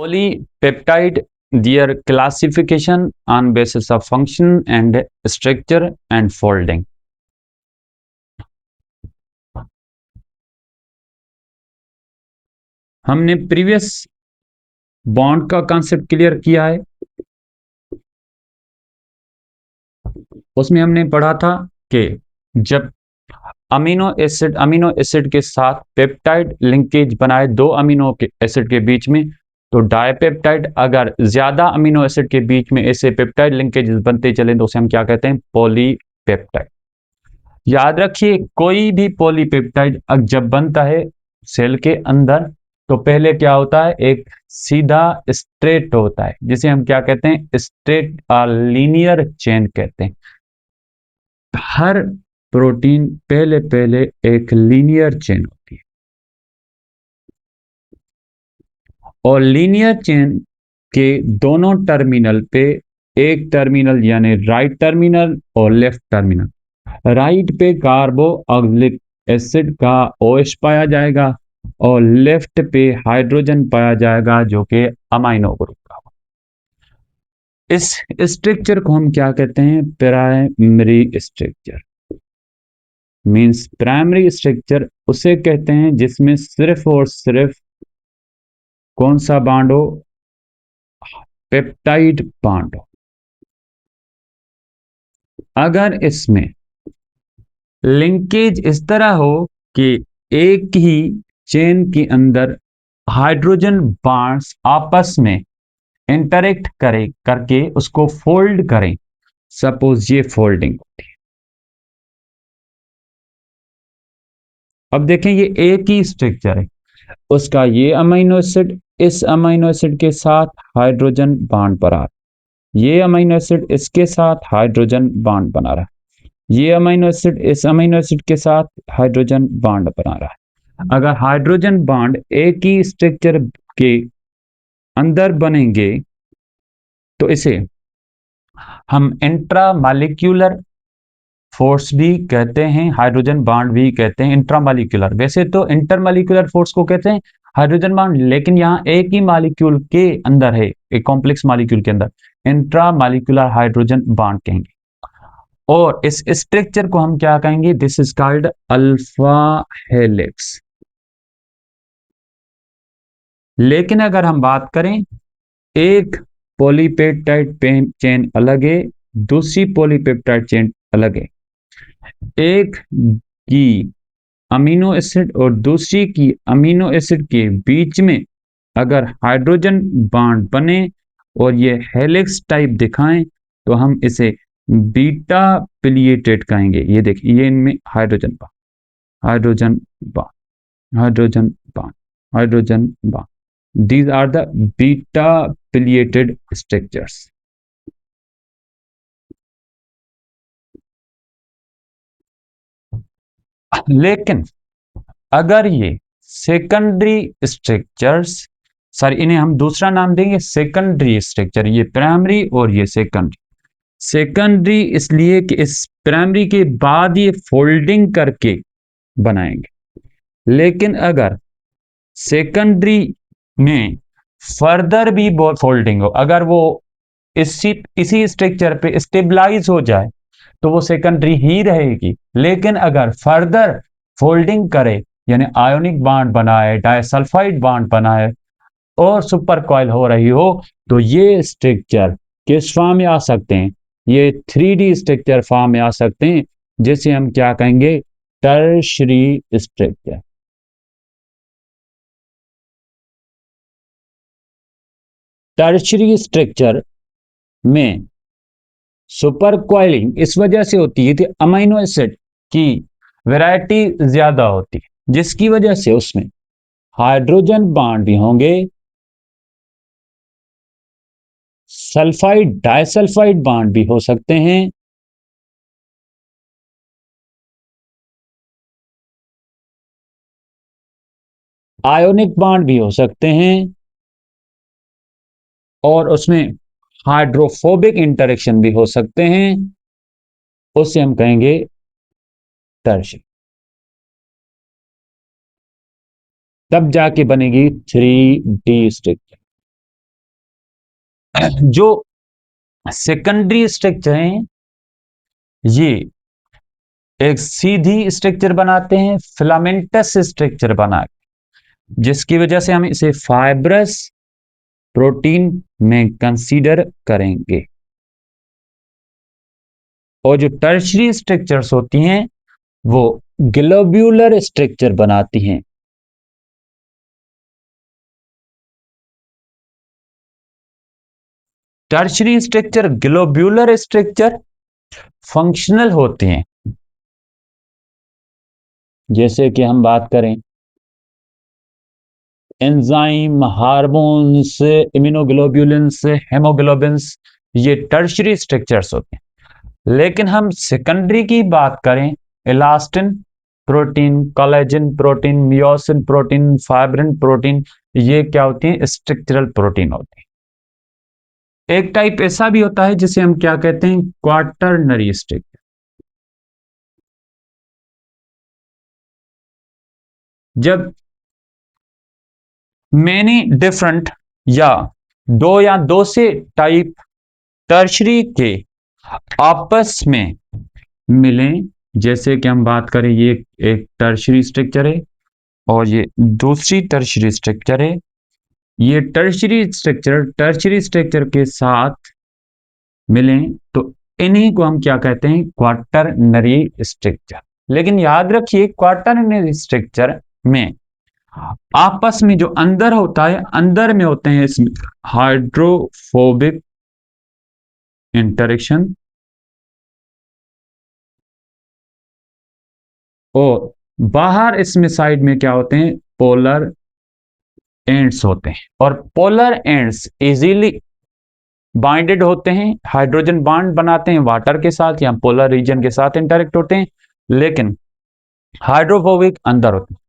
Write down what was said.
Polypeptide, their classification on basis of function and structure and folding. हमने previous bond का concept clear किया है। उसमें हमने पढ़ा था कि जब अमीनो एसिड के साथ पेप्टाइड लिंकेज बनाए दो अमीनो एसिड के बीच में, तो डाइपेप्टाइड, अगर ज्यादा अमीनो एसिड के बीच में ऐसे पेप्टाइड लिंकेजेस बनते चले तो उसे हम क्या कहते हैं? पॉलीपेप्टाइड। याद रखिए, कोई भी पॉलीपेप्टाइड जब बनता है सेल के अंदर तो पहले क्या होता है? एक सीधा स्ट्रेट होता है, जिसे हम क्या कहते हैं? स्ट्रेट लीनियर चेन कहते हैं। हर प्रोटीन पहले पहले एक लीनियर चेन होती है, और लीनियर चेन के दोनों टर्मिनल पे, एक टर्मिनल यानी राइट टर्मिनल और लेफ्ट टर्मिनल, राइट पे कार्बोक्सिलिक एसिड का OH पाया जाएगा और लेफ्ट पे हाइड्रोजन पाया जाएगा जो कि अमाइनो ग्रुप का। इस स्ट्रक्चर को हम क्या कहते हैं? Primary structure. Means primary structure उसे कहते हैं जिसमें सिर्फ और सिर्फ कौन सा बॉन्ड हो? पेप्टाइड बॉन्ड हो। अगर इसमें लिंकेज इस तरह हो कि एक ही चेन के अंदर हाइड्रोजन बॉन्ड्स आपस में इंटरेक्ट करके उसको फोल्ड करें, सपोज ये फोल्डिंग होती है। अब देखें, ये एक ही स्ट्रक्चर है, उसका ये अमीनो एसिड इस अमीनो एसिड के साथ हाइड्रोजन बॉन्ड बना रहा है, ये अमीनो एसिड इसके साथ हाइड्रोजन बॉन्ड बना रहा है, ये अमीनो एसिड इस अमीनो एसिड के साथ हाइड्रोजन बॉन्ड बना रहा है। अगर हाइड्रोजन बॉन्ड एक ही स्ट्रक्चर के अंदर बनेंगे तो इसे हम इंट्रामॉलिक्यूलर फोर्स भी कहते हैं, हाइड्रोजन बॉन्ड भी कहते हैं इंट्रामॉलिक्यूलर। वैसे तो इंटरमॉलिक्यूलर फोर्स को कहते हैं हाइड्रोजन बॉन्ड, लेकिन यहाँ एक ही मॉलिक्यूल के अंदर है, एक कॉम्प्लेक्स मॉलिक्यूल के अंदर इंट्रामॉलिक्यूलर हाइड्रोजन बॉन्ड कहेंगे। और इस स्ट्रक्चर को हम क्या कहेंगे? This is called alpha helix. लेकिन अगर हम बात करें, एक पॉलीपेप्टाइड चेन अलग है, दूसरी पॉलीपेप्टाइड चेन अलग है। एक की अमीनो एसिड और दूसरी की अमीनो एसिड के बीच में अगर हाइड्रोजन बॉन्ड बने और ये हेलिक्स टाइप दिखाएं तो हम इसे बीटा पिलिएटेड कहेंगे। ये देखिए, ये इनमें hydrogen bond, hydrogen bond, hydrogen bond, hydrogen bond. These are the beta pleated structures. लेकिन अगर ये सेकेंडरी स्ट्रक्चर्स, सॉरी, इन्हें हम दूसरा नाम देंगे सेकेंडरी स्ट्रक्चर, ये प्राइमरी और ये सेकेंडरी। सेकेंडरी इसलिए कि इस प्राइमरी के बाद ये फोल्डिंग करके बनाएंगे। लेकिन अगर सेकेंडरी में फर्दर भी फोल्डिंग हो, अगर वो इसी स्ट्रक्चर पे स्टेबलाइज हो जाए तो वो सेकेंडरी ही रहेगी। लेकिन अगर फर्दर फोल्डिंग करे, यानी आयोनिक बॉन्ड बनाए, डाइसल्फाइड बॉन्ड बनाए और सुपर कॉइल हो रही हो, तो ये स्ट्रक्चर किस फॉर्म में आ सकते हैं? ये 3D स्ट्रक्चर फॉर्म में आ सकते हैं, जिसे हम क्या कहेंगे? Tertiary structure. टर्शरी स्ट्रक्चर में सुपर कॉइलिंग इस वजह से होती है कि अमीनो एसिड की वैरायटी ज्यादा होती है, जिसकी वजह से उसमें हाइड्रोजन बॉन्ड भी होंगे, सल्फाइड डाइसल्फाइड बॉन्ड भी हो सकते हैं, आयोनिक बॉन्ड भी हो सकते हैं, और उसमें हाइड्रोफोबिक इंटरेक्शन भी हो सकते हैं। उसे हम कहेंगे टर्शरी। तब जाके बनेगी 3D स्ट्रक्चर। जो सेकेंडरी स्ट्रक्चर हैं ये एक सीधी स्ट्रक्चर बनाते हैं, फिलामेंटस स्ट्रक्चर बना, जिसकी वजह से हम इसे फाइब्रस प्रोटीन में कंसीडर करेंगे। और जो टर्शरी स्ट्रक्चर्स होती हैं वो ग्लोब्यूलर स्ट्रक्चर बनाती हैं। Tertiary structure, globular structure functional होते हैं। जैसे कि हम बात करें एंजाइम, हार्मोन्स, इम्यूनोग्लोब्युलिन्स, हेमोग्लोबिन्स, ये टर्शरी स्ट्रक्चर्स होते हैं। लेकिन हम सेकेंडरी की बात करें, elastin protein, collagen protein, Miocene protein, fibrin protein, ये क्या होती हैं? स्ट्रक्चरल प्रोटीन होते हैं। एक टाइप ऐसा भी होता है जिसे हम क्या कहते हैं? Quaternary structure. जब मेनी डिफरेंट या दो से टाइप टर्शरी के आपस में मिलें, जैसे कि हम बात करें ये एक टर्शरी स्ट्रक्चर है और ये दूसरी टर्शरी स्ट्रक्चर है। ये टर्शरी स्ट्रक्चर के साथ मिलें तो इन्हीं को हम क्या कहते हैं? Quaternary structure. लेकिन याद रखिए क्वाटरनरी स्ट्रक्चर में आपस में जो अंदर होता है, अंदर में होते हैं इसमें हाइड्रोफोबिक इंटरेक्शन और बाहर इसमें साइड में क्या होते हैं? पोलर एंड्स होते हैं। और पोलर एंड्स इजीली बाइंडेड होते हैं, हाइड्रोजन बॉन्ड बनाते हैं वाटर के साथ या पोलर रीजन के साथ इंटरेक्ट होते हैं, लेकिन हाइड्रोफोबिक अंदर होते हैं।